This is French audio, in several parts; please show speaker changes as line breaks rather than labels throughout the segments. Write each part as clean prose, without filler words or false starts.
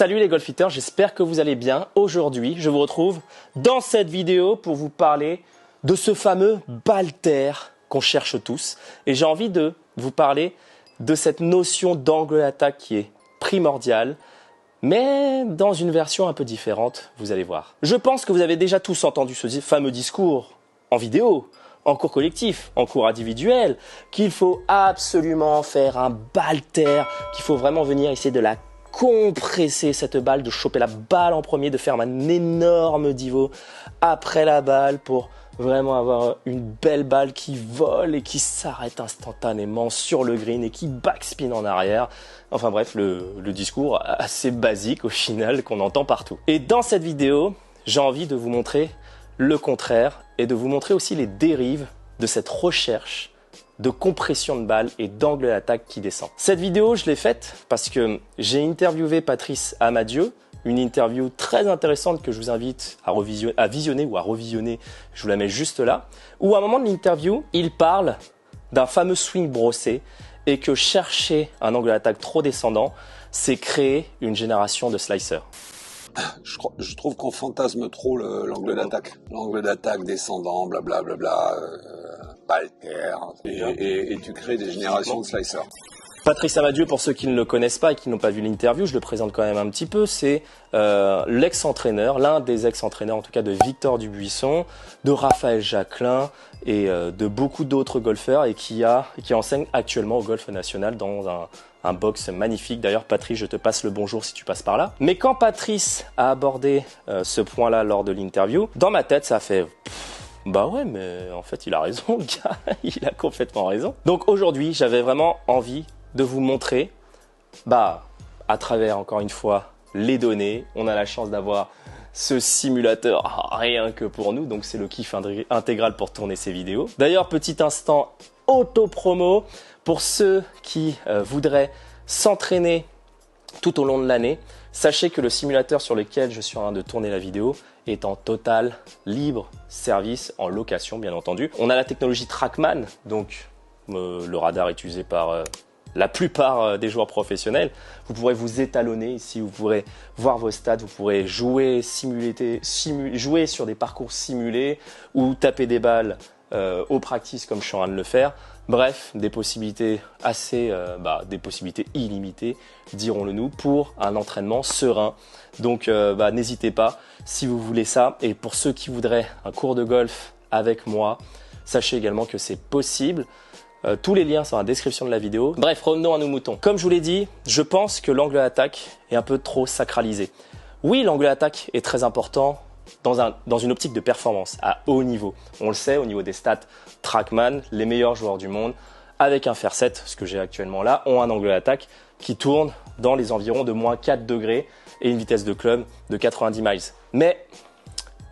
Salut les golfiteurs, j'espère que vous allez bien. Aujourd'hui, je vous retrouve dans cette vidéo pour vous parler de ce fameux ball terre qu'on cherche tous. Et j'ai envie de vous parler de cette notion d'angle d'attaque qui est primordiale, mais dans une version un peu différente, vous allez voir. Je pense que vous avez déjà tous entendu ce fameux discours en vidéo, en cours collectif, en cours individuel, qu'il faut absolument faire un ball terre, qu'il faut vraiment venir essayer de la compresser cette balle, de choper la balle en premier, de faire un énorme divot après la balle pour vraiment avoir une belle balle qui vole et qui s'arrête instantanément sur le green et qui backspin en arrière. Enfin bref, le discours assez basique au final qu'on entend partout. Et dans cette vidéo, j'ai envie de vous montrer le contraire et de vous montrer aussi les dérives de cette recherche de compression de balle et d'angle d'attaque qui descend. Cette vidéo, je l'ai faite parce que j'ai interviewé Patrice Amadieu, une interview très intéressante que je vous invite à visionner ou à revisionner, je vous la mets juste là, où à un moment de l'interview, il parle d'un fameux swing brossé et que chercher un angle d'attaque trop descendant, c'est créer une génération de slicers.
Je trouve qu'on fantasme trop l'angle d'attaque. L'angle d'attaque descendant, blablabla, ball terre, et tu crées des générations de slicers.
Patrice Amadieu, pour ceux qui ne le connaissent pas et qui n'ont pas vu l'interview, je le présente quand même un petit peu, c'est l'ex-entraîneur, l'un des ex-entraîneurs en tout cas de Victor Dubuisson, de Raphaël Jacquelin et de beaucoup d'autres golfeurs et qui enseigne actuellement au Golf National dans un box magnifique. D'ailleurs, Patrice, je te passe le bonjour si tu passes par là. Mais quand Patrice a abordé ce point-là lors de l'interview, dans ma tête, ça a fait... Bah ouais, mais en fait, il a raison, le gars. Il a complètement raison. Donc aujourd'hui, j'avais vraiment envie de vous montrer, à travers, encore une fois, les données. On a la chance d'avoir ce simulateur rien que pour nous. Donc c'est le kiff intégral pour tourner ces vidéos. D'ailleurs, petit instant auto-promo pour ceux qui voudraient s'entraîner tout au long de l'année. Sachez que le simulateur sur lequel je suis en train de tourner la vidéo est en total libre service, en location bien entendu. On a la technologie TrackMan, donc le radar utilisé par la plupart des joueurs professionnels. Vous pourrez vous étalonner ici, vous pourrez voir vos stats, vous pourrez jouer, jouer sur des parcours simulés ou taper des balles au practice comme je suis en train de le faire. Bref, des possibilités des possibilités illimitées, dirons-le nous, pour un entraînement serein. Donc, n'hésitez pas si vous voulez ça. Et pour ceux qui voudraient un cours de golf avec moi, sachez également que c'est possible. Tous les liens sont dans la description de la vidéo. Bref, revenons à nos moutons. Comme je vous l'ai dit, je pense que l'angle d'attaque est un peu trop sacralisé. Oui, l'angle d'attaque est très important dans une optique de performance à haut niveau. On le sait, au niveau des stats, TrackMan, les meilleurs joueurs du monde, avec un fair set, ce que j'ai actuellement là, ont un angle d'attaque qui tourne dans les environs de moins 4 degrés et une vitesse de club de 90 miles. Mais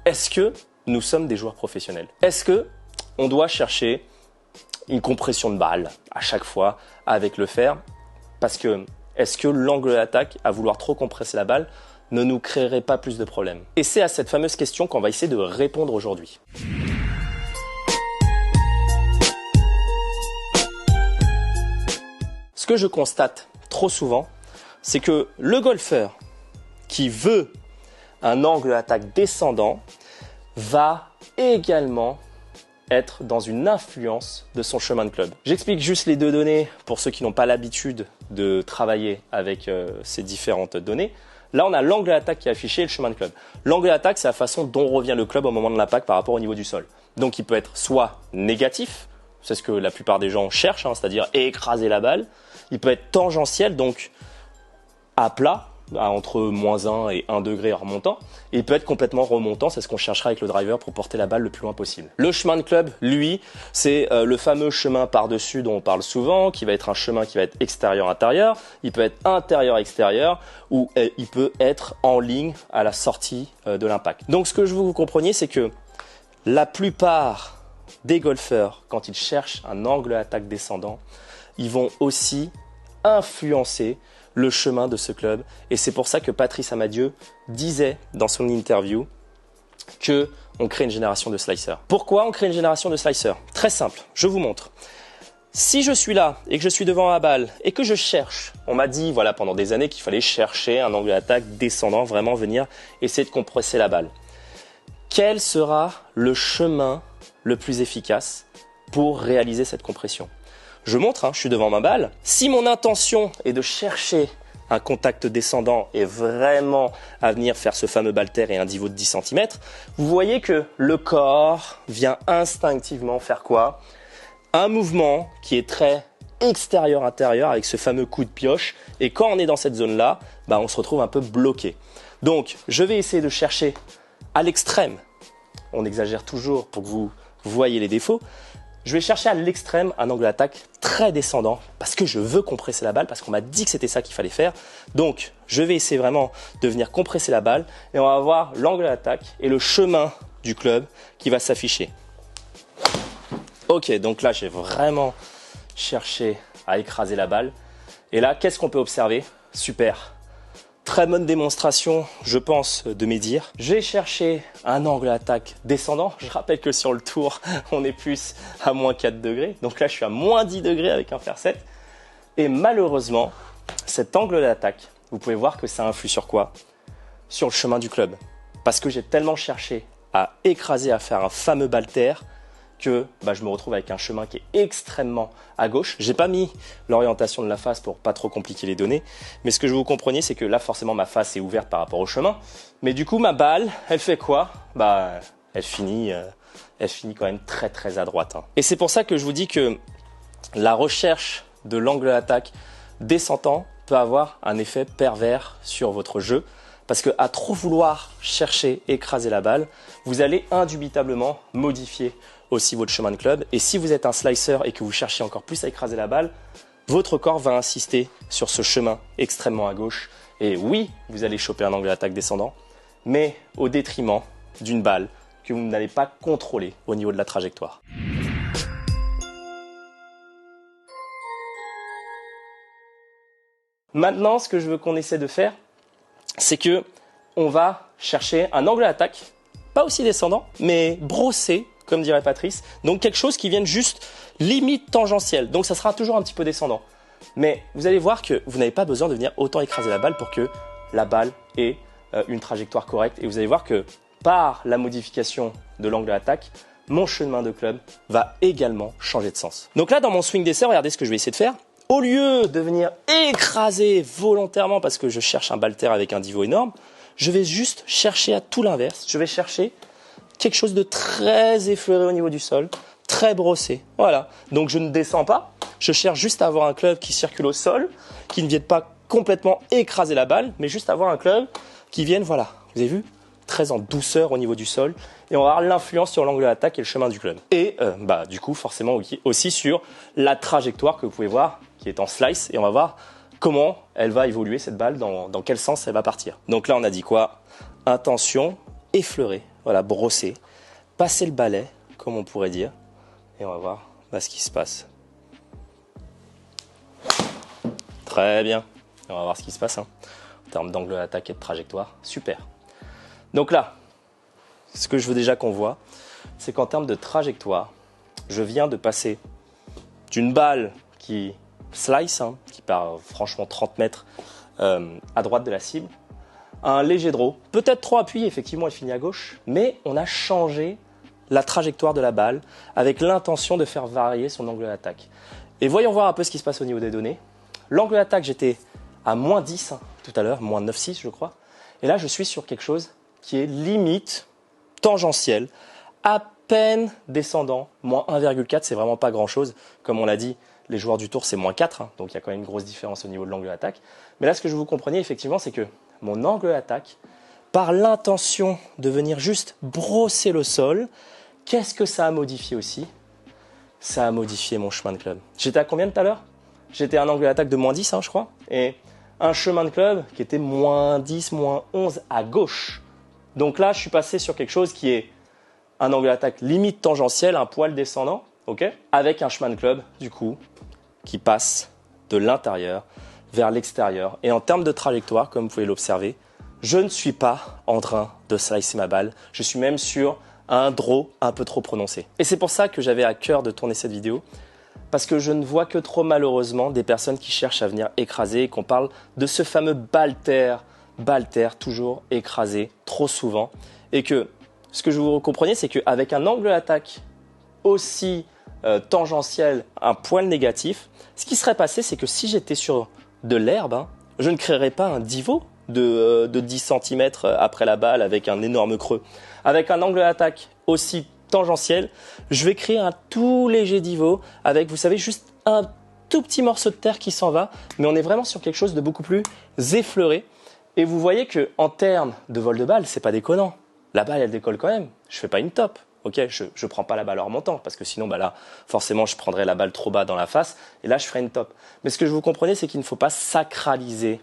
est-ce que nous sommes des joueurs professionnels? Est-ce que on doit chercher une compression de balle à chaque fois avec le fer? Parce que est-ce que l'angle d'attaque, à vouloir trop compresser la balle, ne nous créerait pas plus de problèmes? Et c'est à cette fameuse question qu'on va essayer de répondre aujourd'hui. Ce que je constate trop souvent, c'est que le golfeur qui veut un angle d'attaque descendant va également être dans une influence de son chemin de club. J'explique juste les deux données pour ceux qui n'ont pas l'habitude de travailler avec ces différentes données. Là, on a l'angle d'attaque qui est affiché et le chemin de club. L'angle d'attaque, c'est la façon dont revient le club au moment de l'impact par rapport au niveau du sol. Donc, il peut être soit négatif, c'est ce que la plupart des gens cherchent, c'est-à-dire écraser la balle. Il peut être tangentiel, donc à plat, entre moins 1 et 1 degré en remontant. Et il peut être complètement remontant, c'est ce qu'on cherchera avec le driver pour porter la balle le plus loin possible. Le chemin de club, lui, c'est le fameux chemin par-dessus dont on parle souvent, qui va être un chemin qui va être extérieur-intérieur, il peut être intérieur-extérieur, ou il peut être en ligne à la sortie de l'impact. Donc ce que je veux que vous compreniez, c'est que la plupart des golfeurs, quand ils cherchent un angle d'attaque descendant, ils vont aussi influencer le chemin de ce club. Et c'est pour ça que Patrice Amadieu disait dans son interview qu'on crée une génération de slicers. Pourquoi on crée une génération de slicers? Très simple, je vous montre. Si je suis là et que je suis devant ma balle et que je cherche, on m'a dit voilà pendant des années qu'il fallait chercher un angle d'attaque descendant, vraiment venir essayer de compresser la balle. Quel sera le chemin le plus efficace pour réaliser cette compression? Je montre, je suis devant ma balle. Si mon intention est de chercher un contact descendant et vraiment à venir faire ce fameux ball-terre et un divot de 10 cm, vous voyez que le corps vient instinctivement faire quoi? Un mouvement qui est très extérieur-intérieur avec ce fameux coup de pioche. Et quand on est dans cette zone-là, on se retrouve un peu bloqué. Donc, je vais essayer de chercher à l'extrême. On exagère toujours pour que vous voyez les défauts. Je vais chercher à l'extrême un angle d'attaque très descendant parce que je veux compresser la balle, parce qu'on m'a dit que c'était ça qu'il fallait faire. Donc, je vais essayer vraiment de venir compresser la balle et on va voir l'angle d'attaque et le chemin du club qui va s'afficher. Ok, donc là, j'ai vraiment cherché à écraser la balle. Et là, qu'est-ce qu'on peut observer? Super. Très bonne démonstration, je pense, de mes dires. J'ai cherché un angle d'attaque descendant. Je rappelle que sur le tour, on est plus à moins 4 degrés. Donc là, je suis à moins 10 degrés avec un fer 7. Et malheureusement, cet angle d'attaque, vous pouvez voir que ça influe sur quoi? Sur le chemin du club. Parce que j'ai tellement cherché à écraser, à faire un fameux ball-terre, que je me retrouve avec un chemin qui est extrêmement à gauche. J'ai pas mis l'orientation de la face pour pas trop compliquer les données, mais ce que je veux que vous compreniez, c'est que là forcément ma face est ouverte par rapport au chemin, mais du coup ma balle, elle fait quoi? Elle finit quand même très très à droite. Et c'est pour ça que je vous dis que la recherche de l'angle d'attaque descendant peut avoir un effet pervers sur votre jeu. Parce qu'à trop vouloir chercher, écraser la balle, vous allez indubitablement modifier aussi votre chemin de club. Et si vous êtes un slicer et que vous cherchez encore plus à écraser la balle, votre corps va insister sur ce chemin extrêmement à gauche. Et oui, vous allez choper un angle d'attaque descendant, mais au détriment d'une balle que vous n'allez pas contrôler au niveau de la trajectoire. Maintenant, ce que je veux qu'on essaie de faire, c'est que on va chercher un angle d'attaque, pas aussi descendant, mais brossé, comme dirait Patrice. Donc quelque chose qui vienne juste limite tangentielle. Donc ça sera toujours un petit peu descendant. Mais vous allez voir que vous n'avez pas besoin de venir autant écraser la balle pour que la balle ait une trajectoire correcte. Et vous allez voir que par la modification de l'angle d'attaque, mon chemin de club va également changer de sens. Donc là, dans mon swing d'essai, regardez ce que je vais essayer de faire. Au lieu de venir écraser volontairement parce que je cherche un ball-terre avec un divot énorme, je vais juste chercher à tout l'inverse. Je vais chercher quelque chose de très effleuré au niveau du sol, très brossé. Voilà. Donc je ne descends pas. Je cherche juste à avoir un club qui circule au sol, qui ne vienne pas complètement écraser la balle, mais juste avoir un club qui vienne, voilà, vous avez vu, très en douceur au niveau du sol. Et on va avoir l'influence sur l'angle d'attaque et le chemin du club. Et du coup, forcément aussi sur la trajectoire que vous pouvez voir, qui est en slice. Et on va voir comment elle va évoluer, cette balle, dans quel sens elle va partir. Donc là, on a dit quoi? Intention, effleurer, voilà, brosser, passer le balai, comme on pourrait dire. Et on va voir ce qui se passe. Très bien. On va voir ce qui se passe en termes d'angle d'attaque et de trajectoire. Super. Donc là, ce que je veux déjà qu'on voit, c'est qu'en termes de trajectoire, je viens de passer d'une balle qui slice, qui part franchement 30 mètres à droite de la cible, à un léger draw. Peut-être trop appuyé, effectivement, elle finit à gauche, mais on a changé la trajectoire de la balle avec l'intention de faire varier son angle d'attaque. Et voyons voir un peu ce qui se passe au niveau des données. L'angle d'attaque, j'étais à moins 10 tout à l'heure, moins 9,6 je crois. Et là, je suis sur quelque chose qui est limite tangentiel, à peine descendant, moins 1,4, c'est vraiment pas grand-chose. Comme on l'a dit, les joueurs du tour, c'est moins 4, donc il y a quand même une grosse différence au niveau de l'angle d'attaque. Mais là, ce que je vous compreniez, effectivement, c'est que mon angle d'attaque, par l'intention de venir juste brosser le sol, qu'est-ce que ça a modifié aussi? Ça a modifié mon chemin de club. J'étais à combien tout à l'heure? J'étais à un angle d'attaque de moins 10, je crois, et un chemin de club qui était moins 10, moins 11 à gauche. Donc là, je suis passé sur quelque chose qui est un angle d'attaque limite tangentiel, un poil descendant, avec un chemin de club, du coup, qui passe de l'intérieur vers l'extérieur. Et en termes de trajectoire, comme vous pouvez l'observer, je ne suis pas en train de slicer ma balle. Je suis même sur un draw un peu trop prononcé. Et c'est pour ça que j'avais à cœur de tourner cette vidéo, parce que je ne vois que trop malheureusement des personnes qui cherchent à venir écraser et qu'on parle de ce fameux ball terre toujours écrasé trop souvent. Et que ce que je vous compreniez, c'est qu'avec un angle d'attaque aussi tangentiel, un poil négatif, ce qui serait passé, c'est que si j'étais sur de l'herbe, je ne créerais pas un divot de 10 cm après la balle avec un énorme creux. Avec un angle d'attaque aussi tangentiel, je vais créer un tout léger divot avec, vous savez, juste un tout petit morceau de terre qui s'en va, mais on est vraiment sur quelque chose de beaucoup plus effleuré. Et vous voyez que en termes de vol de balle, c'est pas déconnant. La balle, elle décolle quand même. Je fais pas une top. Ok, je prends pas la balle en remontant parce que sinon, là, forcément, je prendrais la balle trop bas dans la face et là, je ferais une top. Mais ce que je vous comprenez, c'est qu'il ne faut pas sacraliser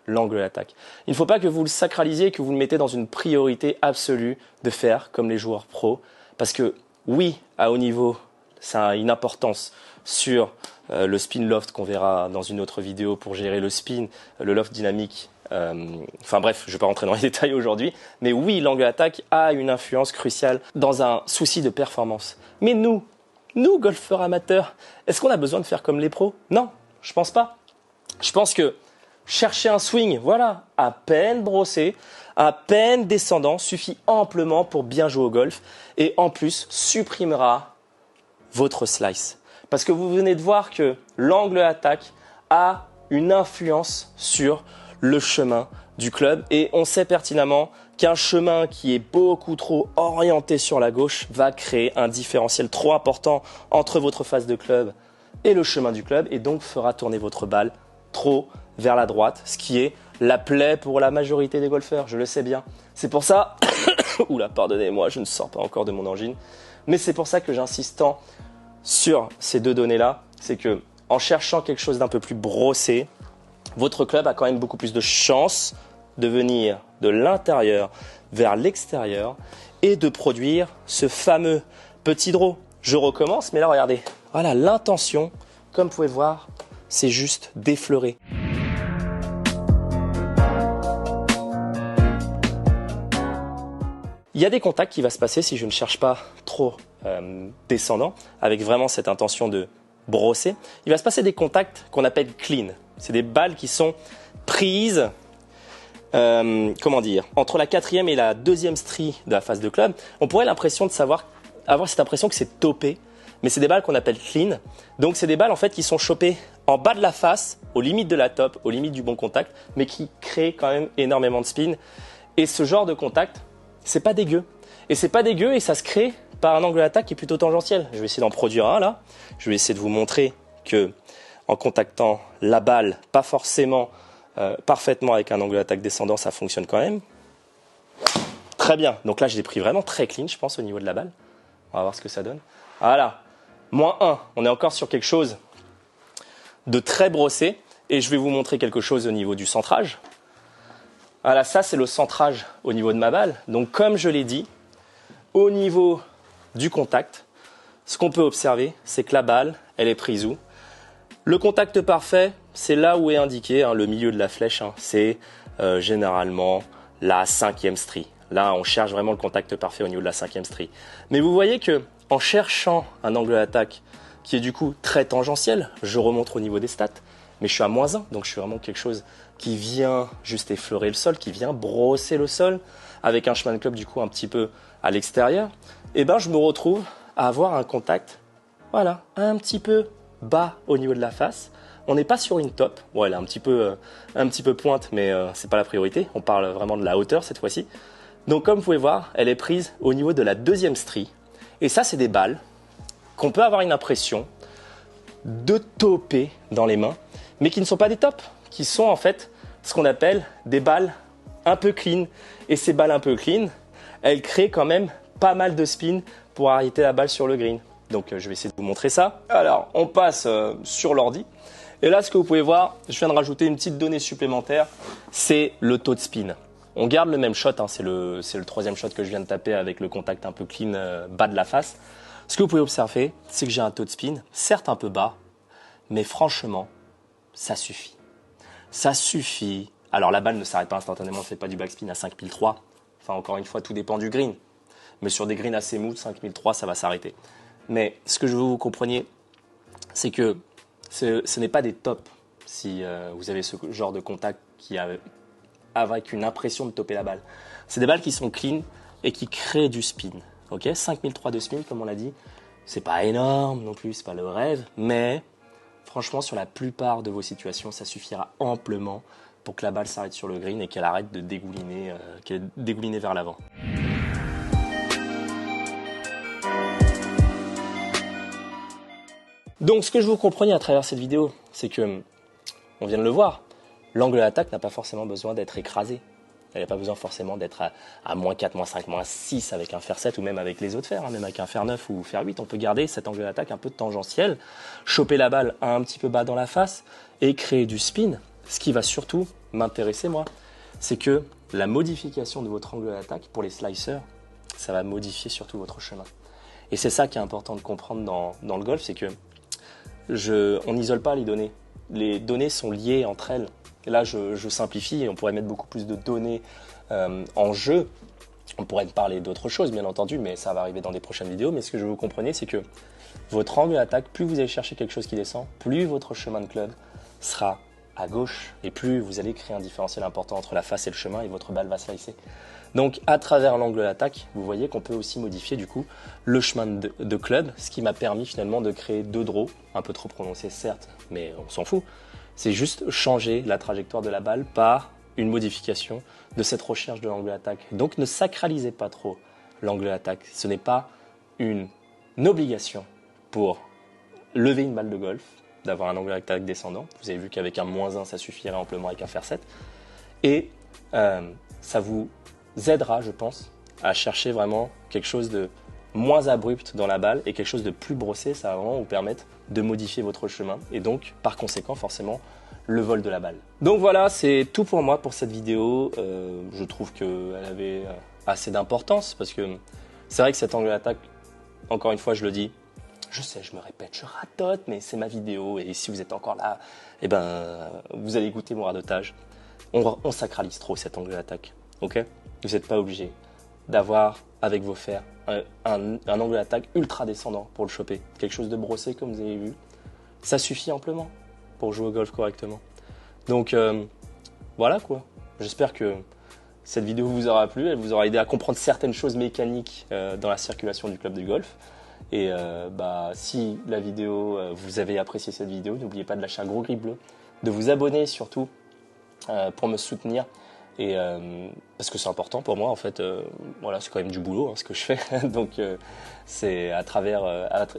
l'angle d'attaque. Il ne faut pas que vous le sacralisiez et que vous le mettez dans une priorité absolue de faire comme les joueurs pros. Parce que oui, à haut niveau, ça a une importance sur le spin loft qu'on verra dans une autre vidéo pour gérer le spin, le loft dynamique. Enfin bref, je ne vais pas rentrer dans les détails aujourd'hui. Mais oui, l'angle d'attaque a une influence cruciale dans un souci de performance. Mais nous, golfeurs amateurs, est-ce qu'on a besoin de faire comme les pros? Non, je pense pas. Je pense que chercher un swing, voilà, à peine brossé, à peine descendant, suffit amplement pour bien jouer au golf et en plus supprimera votre slice. Parce que vous venez de voir que l'angle d'attaque a une influence sur le chemin du club et on sait pertinemment qu'un chemin qui est beaucoup trop orienté sur la gauche va créer un différentiel trop important entre votre face de club et le chemin du club et donc fera tourner votre balle trop vers la droite, ce qui est la plaie pour la majorité des golfeurs, je le sais bien. C'est pour ça, oula, pardonnez-moi, je ne sors pas encore de mon angine, mais c'est pour ça que j'insiste tant sur ces deux données-là, c'est que en cherchant quelque chose d'un peu plus brossé, votre club a quand même beaucoup plus de chances de venir de l'intérieur vers l'extérieur et de produire ce fameux petit draw. Je recommence, mais là, regardez. Voilà, l'intention, comme vous pouvez voir, c'est juste d'effleurer. Il y a des contacts qui vont se passer si je ne cherche pas trop descendant, avec vraiment cette intention de brosser. Il va se passer des contacts qu'on appelle clean. C'est des balles qui sont prises, entre la 4e et la 2e strie de la face de club. On pourrait avoir cette impression que c'est topé, mais c'est des balles qu'on appelle clean. Donc c'est des balles en fait qui sont chopées en bas de la face, aux limites de la top, aux limites du bon contact, mais qui créent quand même énormément de spin. Et ce genre de contact, c'est pas dégueu. Et c'est pas dégueu et ça se crée par un angle d'attaque qui est plutôt tangentiel. Je vais essayer d'en produire un là. Je vais essayer de vous montrer que en contactant la balle, pas forcément parfaitement avec un angle d'attaque descendant, ça fonctionne quand même. Très bien. Donc là, je l'ai pris vraiment très clean, je pense, au niveau de la balle. On va voir ce que ça donne. Voilà. -1. On est encore sur quelque chose de très brossé. Et je vais vous montrer quelque chose au niveau du centrage. Voilà, ça, c'est le centrage au niveau de ma balle. Donc, comme je l'ai dit, au niveau du contact, ce qu'on peut observer, c'est que la balle, elle est prise où? Le contact parfait, c'est là où est indiqué, le milieu de la flèche, c'est généralement la 5e strie. Là, on cherche vraiment le contact parfait au niveau de la 5e strie. Mais vous voyez que en cherchant un angle d'attaque qui est du coup très tangentiel, je remonte au niveau des stats, mais je suis à -1, donc je suis vraiment quelque chose qui vient juste effleurer le sol, qui vient brosser le sol, avec un chemin de club du coup un petit peu à l'extérieur, et ben je me retrouve à avoir un contact, voilà, un petit peu bas au niveau de la face. On n'est pas sur une top, bon elle est un petit peu pointe, mais c'est pas la priorité, on parle vraiment de la hauteur cette fois-ci. Donc comme vous pouvez voir, elle est prise au niveau de la 2e strie, et ça c'est des balles qu'on peut avoir une impression de toper dans les mains, mais qui ne sont pas des tops, qui sont en fait ce qu'on appelle des balles un peu clean. Et ces balles un peu clean, elles créent quand même pas mal de spin pour arrêter la balle sur le green. Donc je vais essayer de vous montrer ça. Alors on passe sur l'ordi. Et là ce que vous pouvez voir, je viens de rajouter une petite donnée supplémentaire, c'est le taux de spin. On garde le même shot, c'est le 3e shot que je viens de taper avec le contact un peu clean bas de la face. Ce que vous pouvez observer, c'est que j'ai un taux de spin, certes un peu bas, mais franchement, ça suffit. Ça suffit. Alors la balle ne s'arrête pas instantanément, c'est pas du backspin à 5003. Enfin encore une fois, tout dépend du green. Mais sur des greens assez mous, 5003, ça va s'arrêter. Mais ce que je veux que vous compreniez, c'est que ce n'est pas des tops si vous avez ce genre de contact qui a avec une impression de toper la balle. C'est des balles qui sont clean et qui créent du spin. Ok, 5003 de spin, comme on l'a dit, c'est pas énorme non plus, c'est pas le rêve, mais franchement, sur la plupart de vos situations, ça suffira amplement pour que la balle s'arrête sur le green et qu'elle arrête de dégouliner, vers l'avant. Donc, ce que je vous compreniez à travers cette vidéo, c'est que, on vient de le voir, l'angle d'attaque n'a pas forcément besoin d'être écrasé. Elle n'a pas besoin forcément d'être à moins 4, moins 5, moins 6 avec un fer 7 ou même avec les autres fers, même avec un fer 9 ou fer 8. On peut garder cet angle d'attaque un peu tangentiel, choper la balle un petit peu bas dans la face et créer du spin. Ce qui va surtout m'intéresser, moi, c'est que la modification de votre angle d'attaque pour les slicers, ça va modifier surtout votre chemin. Et c'est ça qui est important de comprendre dans le golf, c'est que on n'isole pas les données. Les données sont liées entre elles. Et là, je simplifie et on pourrait mettre beaucoup plus de données en jeu. On pourrait parler d'autres choses, bien entendu, mais ça va arriver dans des prochaines vidéos. Mais ce que je veux que vous compreniez, c'est que votre angle d'attaque, plus vous allez chercher quelque chose qui descend, plus votre chemin de club sera à gauche et plus vous allez créer un différentiel important entre la face et le chemin et votre balle va slicer. Donc, à travers l'angle d'attaque, vous voyez qu'on peut aussi modifier du coup le chemin de club, ce qui m'a permis finalement de créer 2 draws, un peu trop prononcés certes, mais on s'en fout. C'est juste changer la trajectoire de la balle par une modification de cette recherche de l'angle d'attaque. Donc, ne sacralisez pas trop l'angle d'attaque. Ce n'est pas une obligation pour lever une balle de golf d'avoir un angle d'attaque descendant. Vous avez vu qu'avec un -1, ça suffirait amplement avec un fer 7. Et ça vous aidera, je pense, à chercher vraiment quelque chose de moins abrupt dans la balle et quelque chose de plus brossé. Ça va vraiment vous permettre de modifier votre chemin et donc, par conséquent, forcément, le vol de la balle. Donc voilà, c'est tout pour moi pour cette vidéo. Je trouve qu'elle avait assez d'importance parce que c'est vrai que cet angle d'attaque, encore une fois, je le dis, je sais, je me répète, je radote, mais c'est ma vidéo et si vous êtes encore là, eh ben, vous allez écouter mon radotage. On sacralise trop cet angle d'attaque, ok ? Vous n'êtes pas obligé d'avoir avec vos fers un angle d'attaque ultra descendant pour le choper. Quelque chose de brossé comme vous avez vu, ça suffit amplement pour jouer au golf correctement. Donc voilà quoi, j'espère que cette vidéo vous aura plu, elle vous aura aidé à comprendre certaines choses mécaniques dans la circulation du club de golf. Et si la vidéo, vous avez apprécié cette vidéo, n'oubliez pas de lâcher un gros gris bleu, de vous abonner surtout pour me soutenir. Et parce que c'est important pour moi en fait, voilà, c'est quand même du boulot ce que je fais. Donc c'est à travers,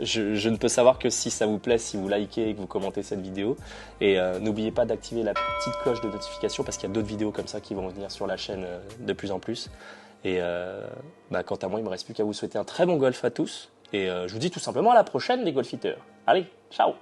je ne peux savoir que si ça vous plaît, si vous likez et que vous commentez cette vidéo. Et n'oubliez pas d'activer la petite cloche de notification parce qu'il y a d'autres vidéos comme ça qui vont venir sur la chaîne de plus en plus. Et quant à moi, il me reste plus qu'à vous souhaiter un très bon golf à tous. Et je vous dis tout simplement à la prochaine les golfiteurs. Allez, ciao!